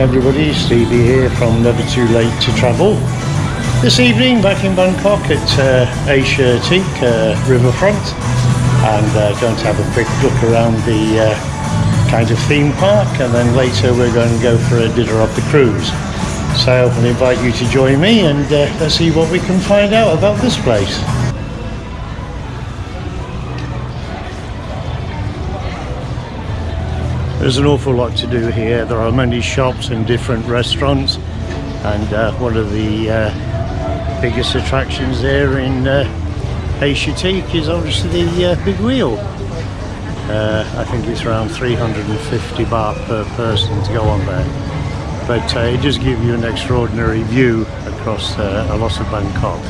everybody, Stevie here from Never Too Late to Travel. This evening back in Bangkok at Asiateque riverfront, and going to have a quick look around the kind of theme park, and then later we're going to go for a dinner off the cruise. So I'll invite you to join me, and let's see what we can find out about this place. There's an awful lot to do here. There are many shops and different restaurants, and one of the biggest attractions there in Asiatique is obviously the big wheel. I think it's around 350 baht per person to go on there, but it does give you an extraordinary view across a lot of Bangkok.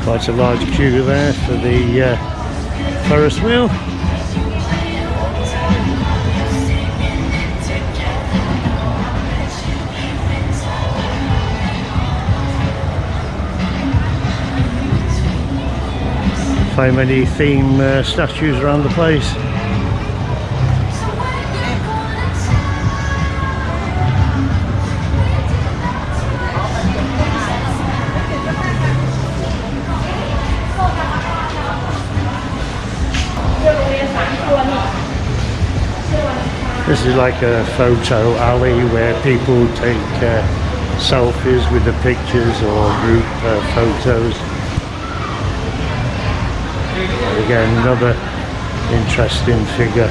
Quite a large queue there for the Ferris wheel. Quite many theme statues around the place. This is like a photo alley where people take selfies with the pictures or group photos. And again, another interesting figure.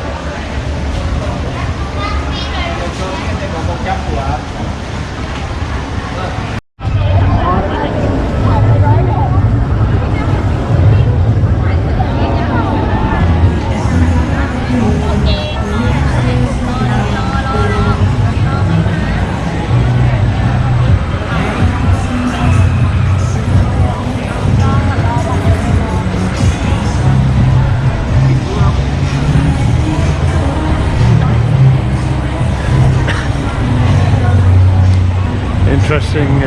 Interesting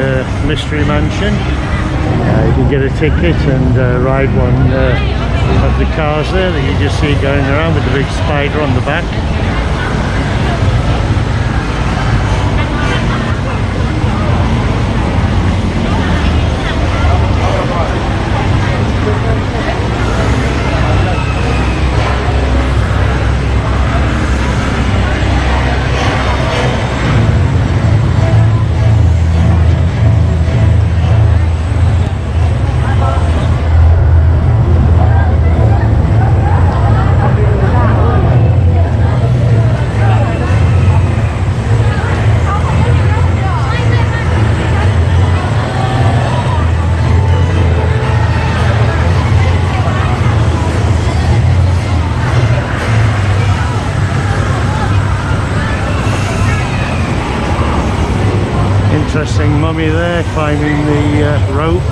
mystery mansion. You can get a ticket and ride one of the cars there that you just see going around with the big spider on the back. Interesting mummy there climbing the rope.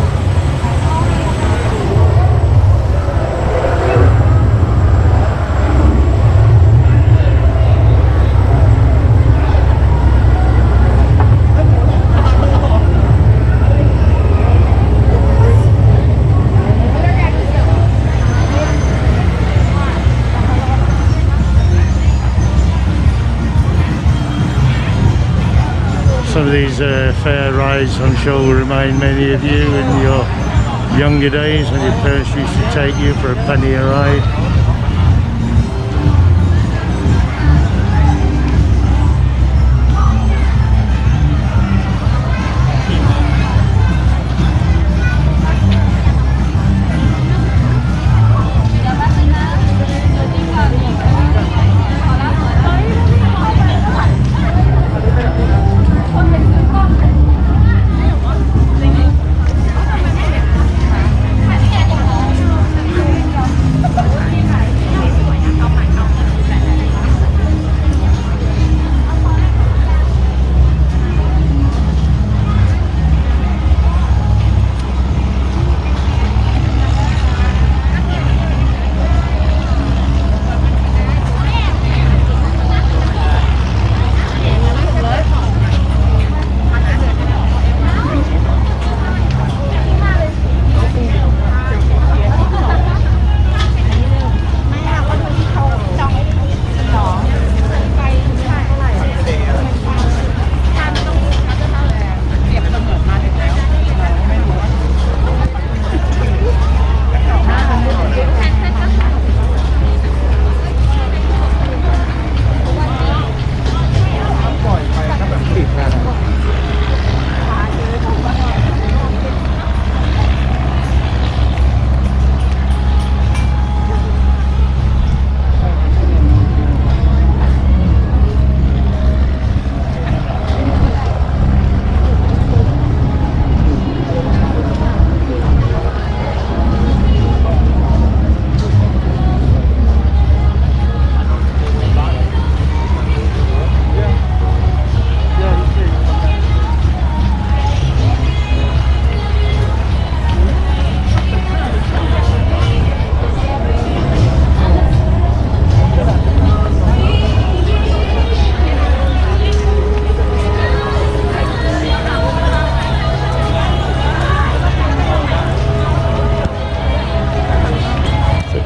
Some of these fair rides, I'm sure, will remind many of you in your younger days when your parents used to take you for a penny a ride.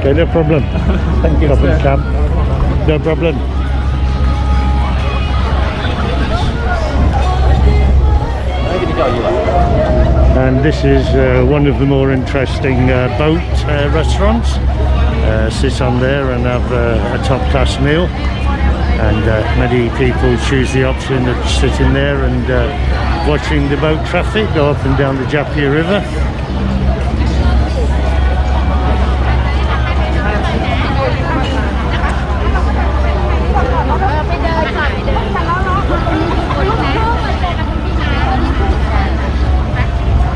Okay, no problem. Thank you, sir. Cab. No problem. And this is one of the more interesting boat restaurants. Sit on there and have a top-class meal. And many people choose the option of sitting there and watching the boat traffic go up and down the Japia River.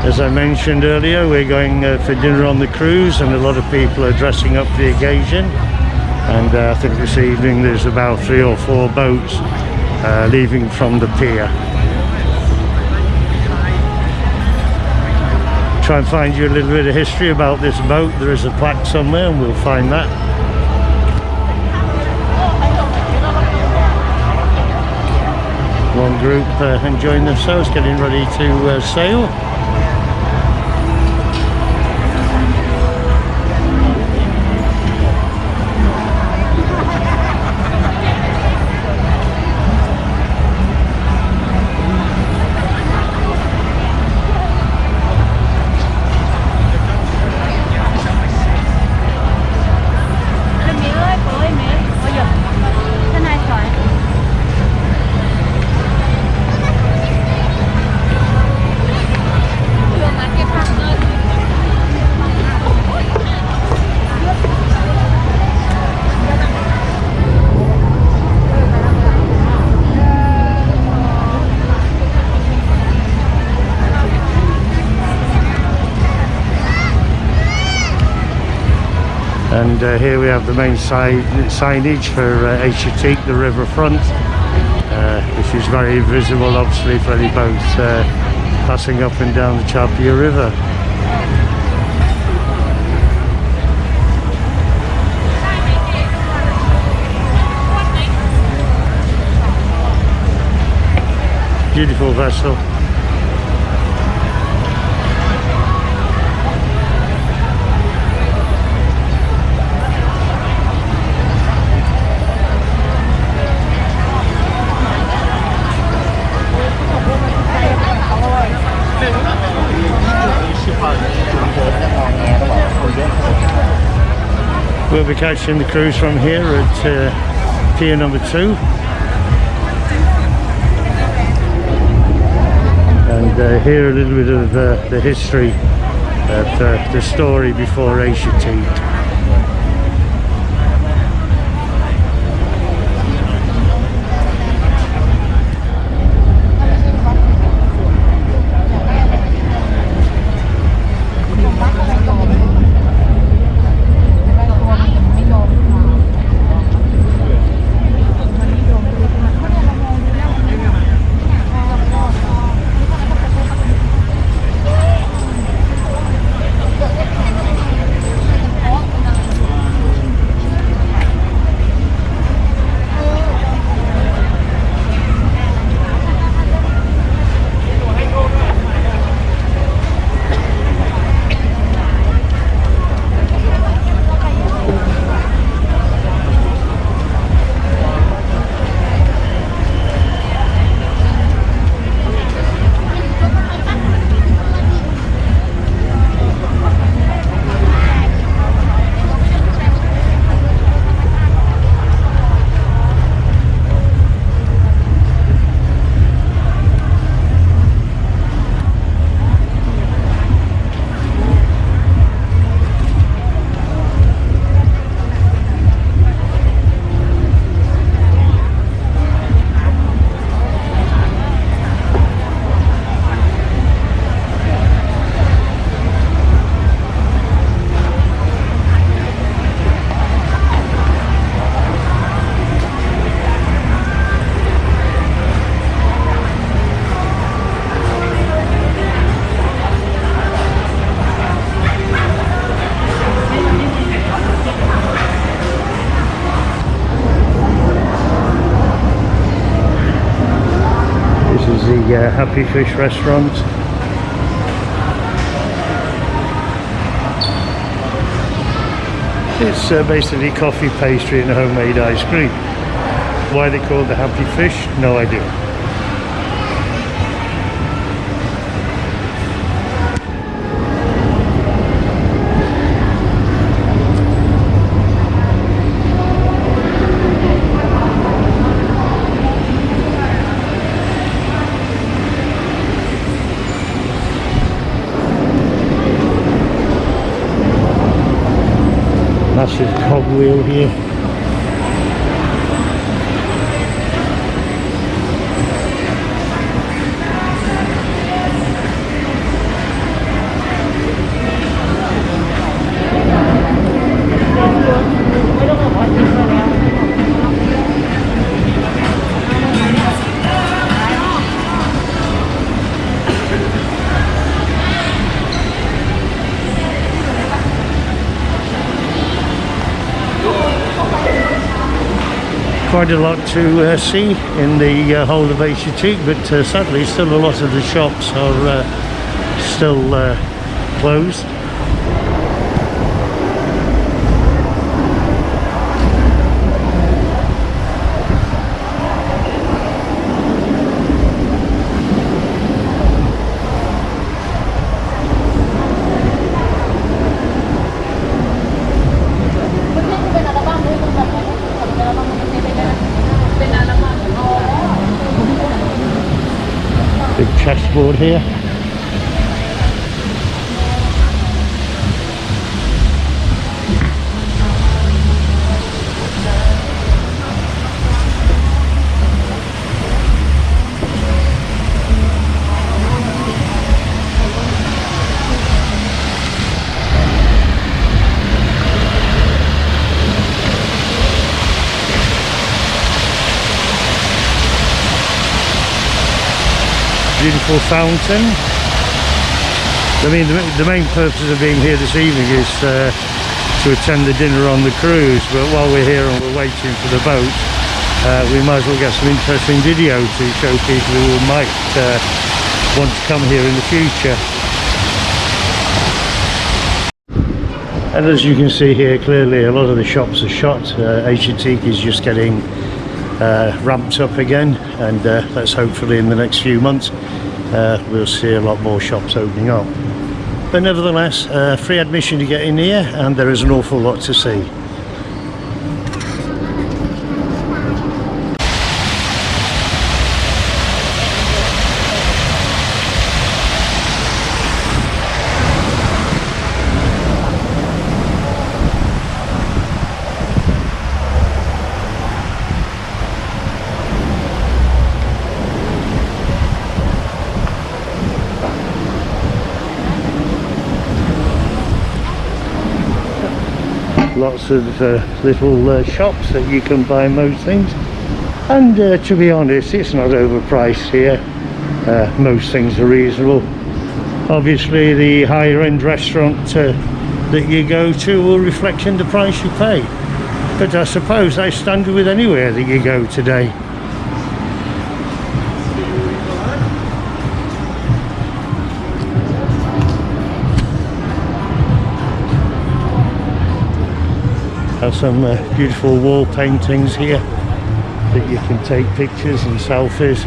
As I mentioned earlier, we're going for dinner on the cruise, and a lot of people are dressing up for the occasion. And I think this evening there's about 3 or 4 boats leaving from the pier. Try and find you a little bit of history about this boat. There is a plaque somewhere and we'll find that. One group enjoying themselves, getting ready to sail. And here we have the main signage for Asiatique, the riverfront, which is very visible obviously for any boats passing up and down the Japia River. Beautiful vessel. We'll be catching the cruise from here at pier number 2. And hear a little bit of the history of the story before Asiatique. Happy Fish restaurant. It's basically coffee, pastry and homemade ice cream. Why they call it the happy fish, no idea. Massive cogwheel here. Quite a lot to see in the whole of Asiatique, but sadly still a lot of the shops are still closed. Big chessboard here. Beautiful fountain. I mean, the main purpose of being here this evening is to attend the dinner on the cruise, but while we're here and we're waiting for the boat, we might as well get some interesting video to show people who might want to come here in the future. And as you can see here, clearly a lot of the shops are shut. Asiatique is just getting ramped up again, and let's hopefully in the next few months we'll see a lot more shops opening up. But nevertheless, free admission to get in here, and there is an awful lot to see. Lots of little shops that you can buy most things, and to be honest, it's not overpriced here. Most things are reasonable. Obviously the higher end restaurant that you go to will reflect in the price you pay, but I suppose that's standard with anywhere that you go today. Have some beautiful wall paintings here that you can take pictures and selfies.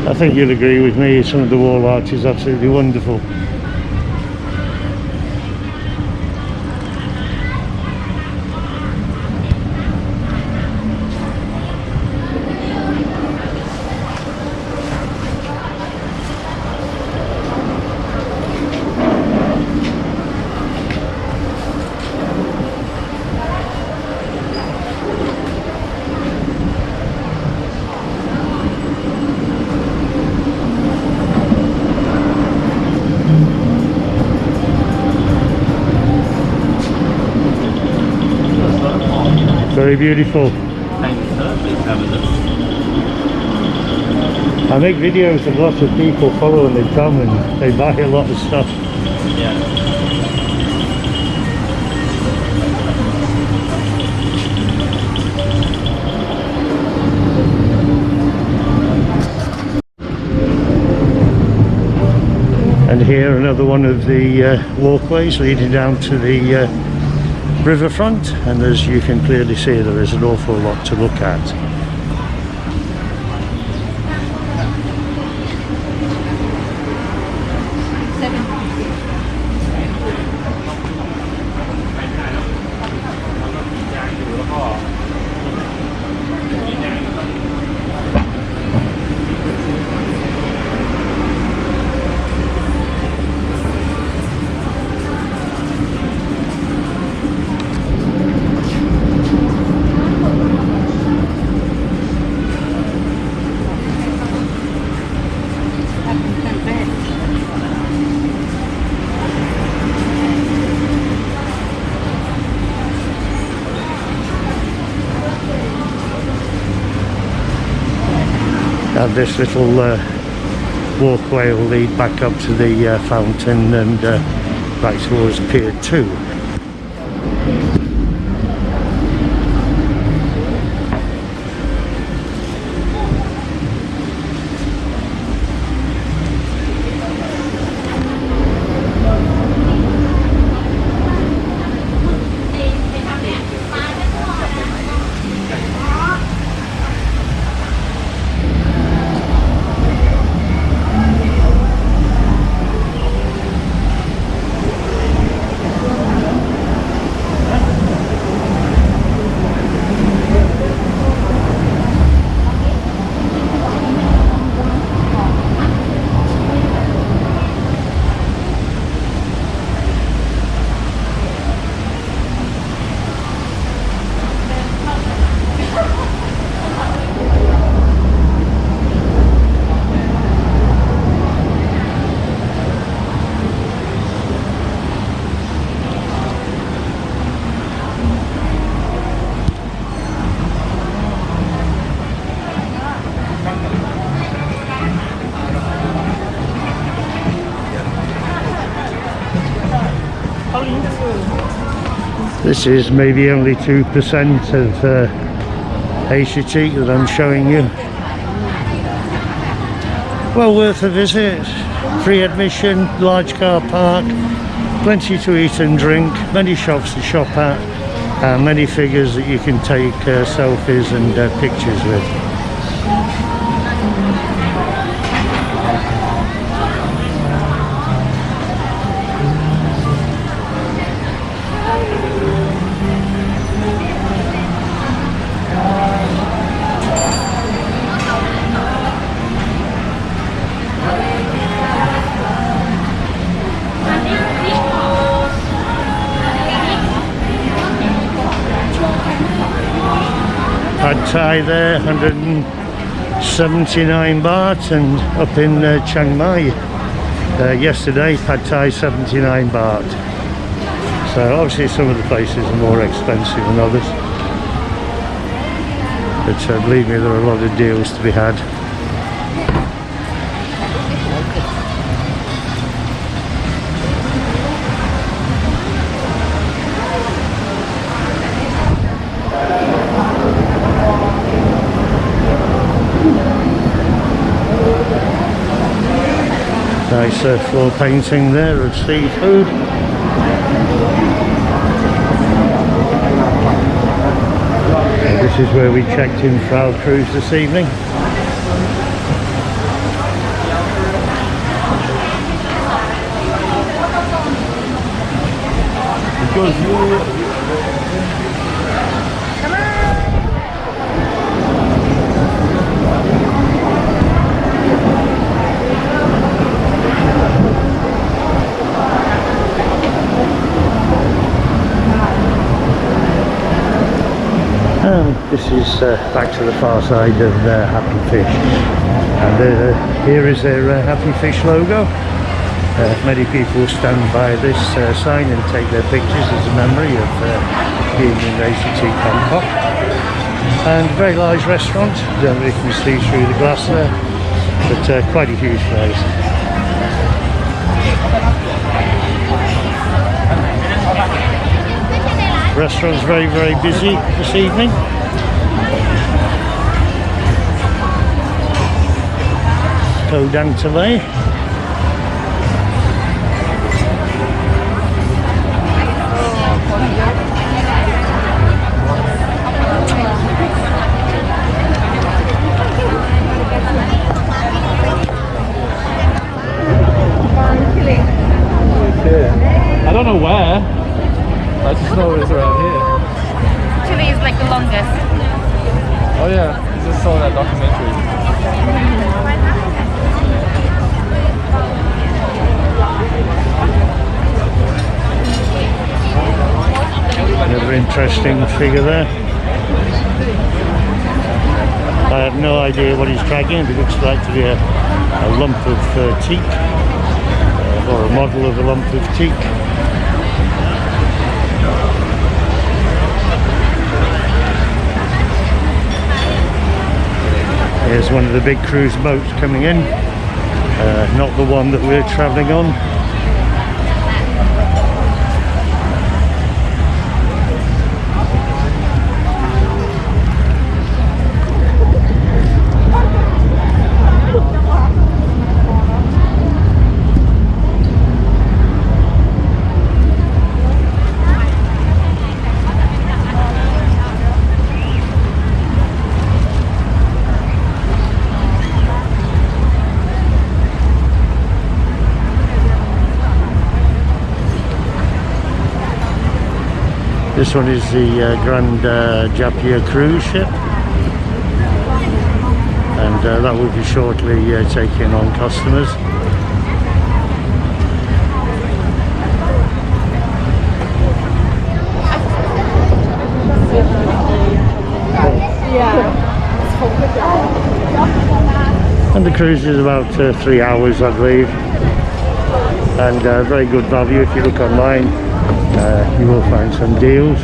I think you'll agree with me, some of the wall art is absolutely wonderful. very beautiful. Thank you, sir. Please have a look. I make videos of lots of people follow and they come and they buy a lot of stuff. Yeah. And here another one of the walkways leading down to the riverfront, and as you can clearly see there is an awful lot to look at. And this little walkway will lead back up to the fountain and back towards Pier 2. This is maybe only 2% of Asiatique that I'm showing you. Well worth a visit. Free admission, large car park, plenty to eat and drink, many shops to shop at, and many figures that you can take selfies and pictures with. Pad Thai there, 179 baht, and up in Chiang Mai yesterday, Pad Thai 79 baht. So obviously some of the places are more expensive than others, but believe me, there are a lot of deals to be had. Nice floor painting there of seafood. And this is where we checked in for our cruise this evening. Because this is back to the far side of Happy Fish, and here is their Happy Fish logo. Many people stand by this sign and take their pictures as a memory of being in Asiatique Bangkok. And a very large restaurant, don't know if you can see through the glass there, but quite a huge place. Restaurant's very, very busy this evening. Kodantale. I don't know where. I just know it's around here. Chile is like the longest. Oh yeah, I just saw that documentary. Another interesting figure there. I have no idea what he's dragging. It looks like to be a lump of teak, or a model of a lump of teak. Here's one of the big cruise boats coming in, not the one that we're travelling on. This one is the Grand Japia cruise ship, and that will be shortly taking on customers. And the cruise is about 3 hours, I believe, and very good value. If you look online, you will find some deals.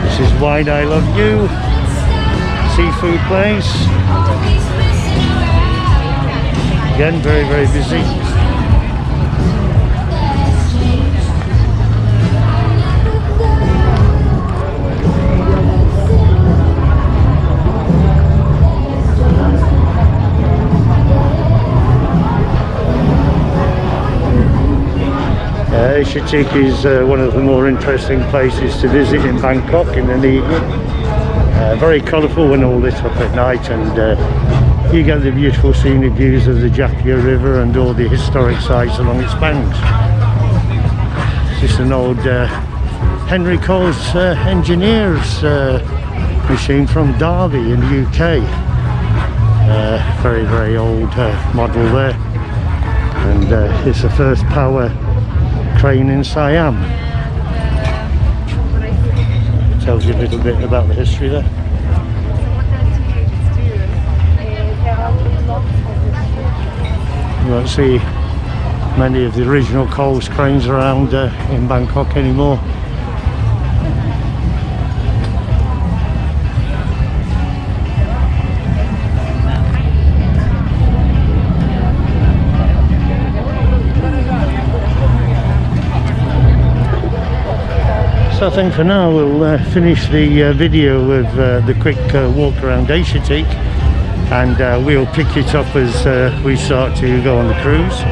This is Wide I Love You seafood place. Again, very, very busy. Asiatique is one of the more interesting places to visit in Bangkok in the evening. Very colourful when all lit up at night, and you get the beautiful scenic views of the Japia River and all the historic sites along its banks. It's an old Henry Cole's engineer's machine from Derby in the UK. Very, very old model there, and it's the first power crane in Siam. Tells you a little bit about the history there. You won't see many of the original Coles cranes around in Bangkok anymore. So I think for now we'll finish the video of the quick walk around Asiatique, and we'll pick it up as we start to go on the cruise.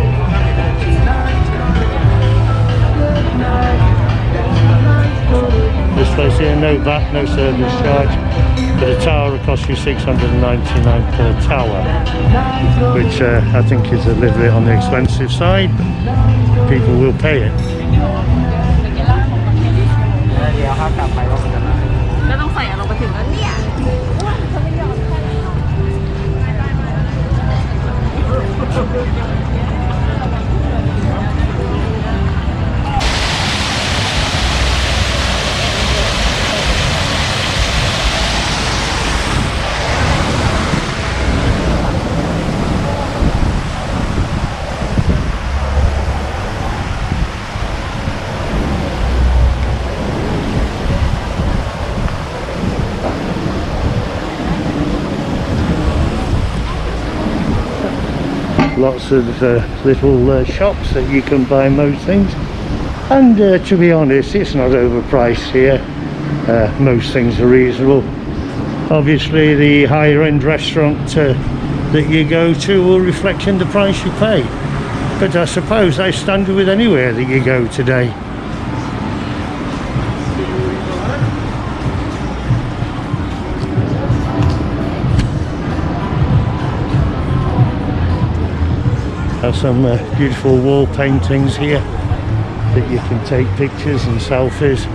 This place here, no VAT, no service charge, but a tower will cost you $699 per tower, which I think is a little bit on the expensive side, but people will pay it. เดียวห้ามกลับไปว่ามันจะไหน ก็ต้องใส่เราไปถึงแล้วเนี่ยเขาไม่ยอมใช่ไหม Lots of little shops that you can buy most things, and to be honest, it's not overpriced here. Most things are reasonable. Obviously the higher end restaurant that you go to will reflect in the price you pay, but I suppose that's standard with anywhere that you go today. Have some beautiful wall paintings here that you can take pictures and selfies.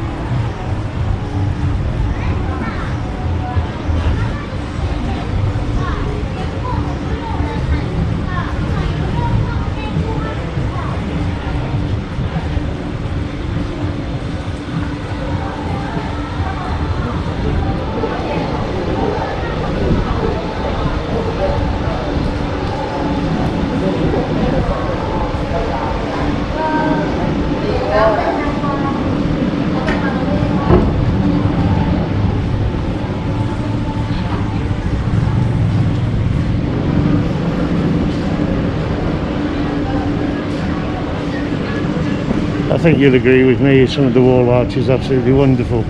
I think you'll agree with me, some of the wall art is absolutely wonderful.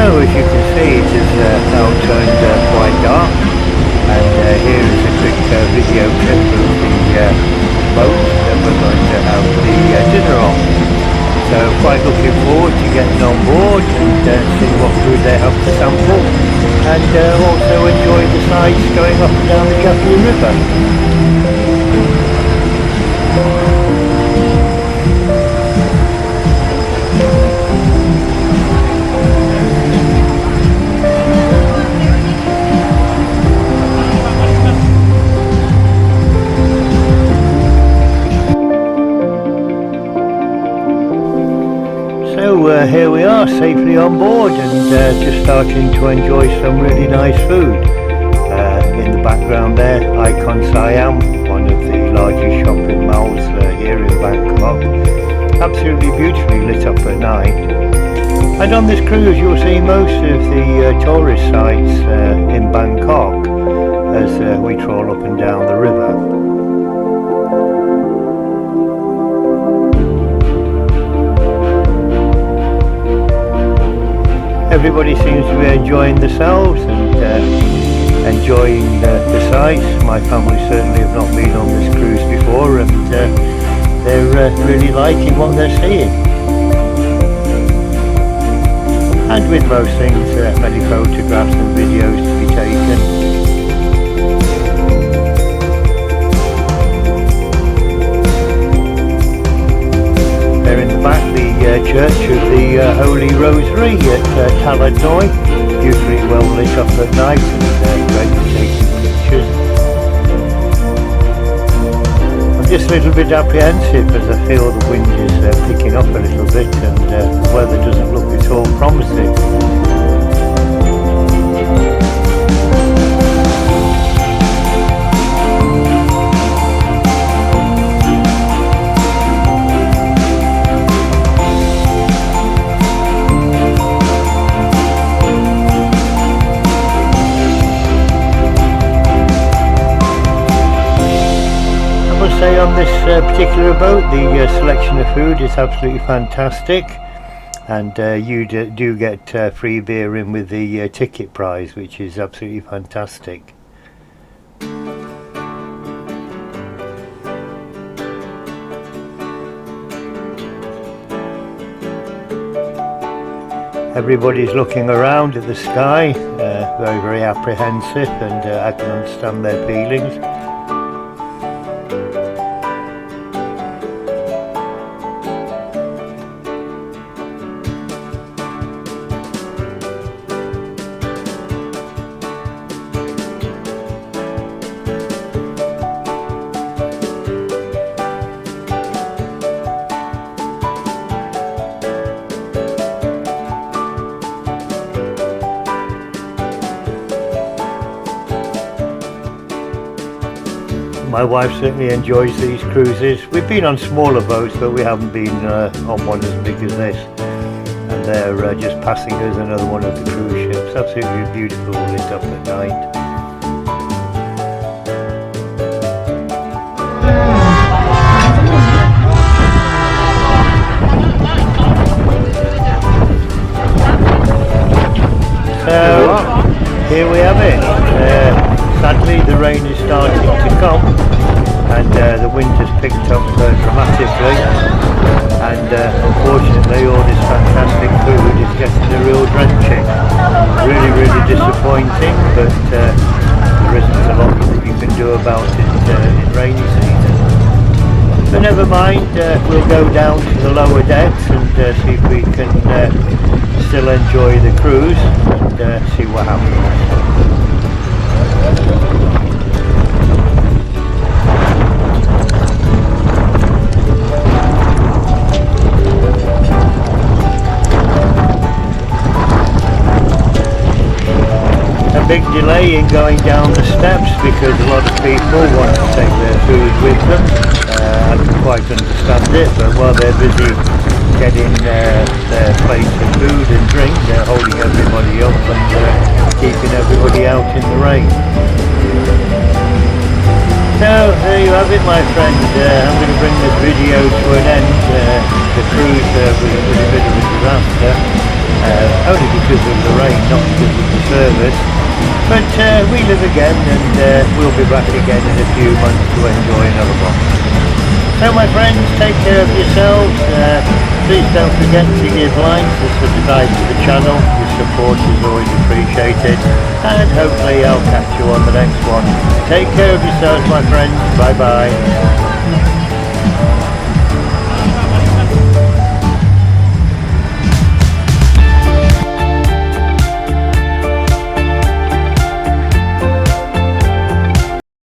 So as you can see, it has now turned quite dark, and here is a quick video clip of the boat that we're going to have the dinner on. So quite looking forward to getting on board and seeing what food they have to sample, and also enjoy the sights going up and down the Japanese River. So here we are, safely on board, and just starting to enjoy some really nice food. In the background there, Icon Siam, one of the largest shopping malls here in Bangkok. Absolutely beautifully lit up at night. And on this cruise you'll see most of the tourist sites in Bangkok as we trawl up and down the river. Everybody seems to be enjoying themselves and enjoying the sights. My family certainly have not been on this cruise before, and they're really liking what they're seeing. And with most things, many photographs and videos to be taken. There in the back, the Church of the Holy Rosary at Thailand, beautifully well lit up at night, and great for taking pictures. I'm just a little bit apprehensive as I feel the wind is picking up a little bit, and the weather doesn't look at all promising. particular boat, the selection of food is absolutely fantastic, and you do get free beer in with the ticket prize, which is absolutely fantastic. Everybody's looking around at the sky, very, very apprehensive, and I can understand their feelings. My wife certainly enjoys these cruises. We've been on smaller boats, but we haven't been on one as big as this. And they're just passing us another one of the cruise ships. Absolutely beautiful, lit up at night. So here we have it. Sadly, the rain is starting to come, and the wind has picked up dramatically, and unfortunately all this fantastic food is getting a real drenching. Really, really disappointing, but there isn't a lot that you can do about it in rainy season. But never mind, we'll go down to the lower decks and see if we can still enjoy the cruise and see what happens. A big delay in going down the steps because a lot of people want to take their food with them. I can quite understand it, but while they're busy getting their plates of food and drink, they're holding everybody up and keeping everybody out in the rain. So there you have it, my friend. I'm going to bring this video to an end. The cruise was a bit of a disaster, only because of the rain, not because of the service. But we live again, and we'll be back again in a few months to enjoy another one. So my friends, take care of yourselves. Please don't forget to give likes and subscribe to the channel. Your support is always appreciated, and hopefully I'll catch you on the next one. Take care of yourselves, my friends. Bye bye.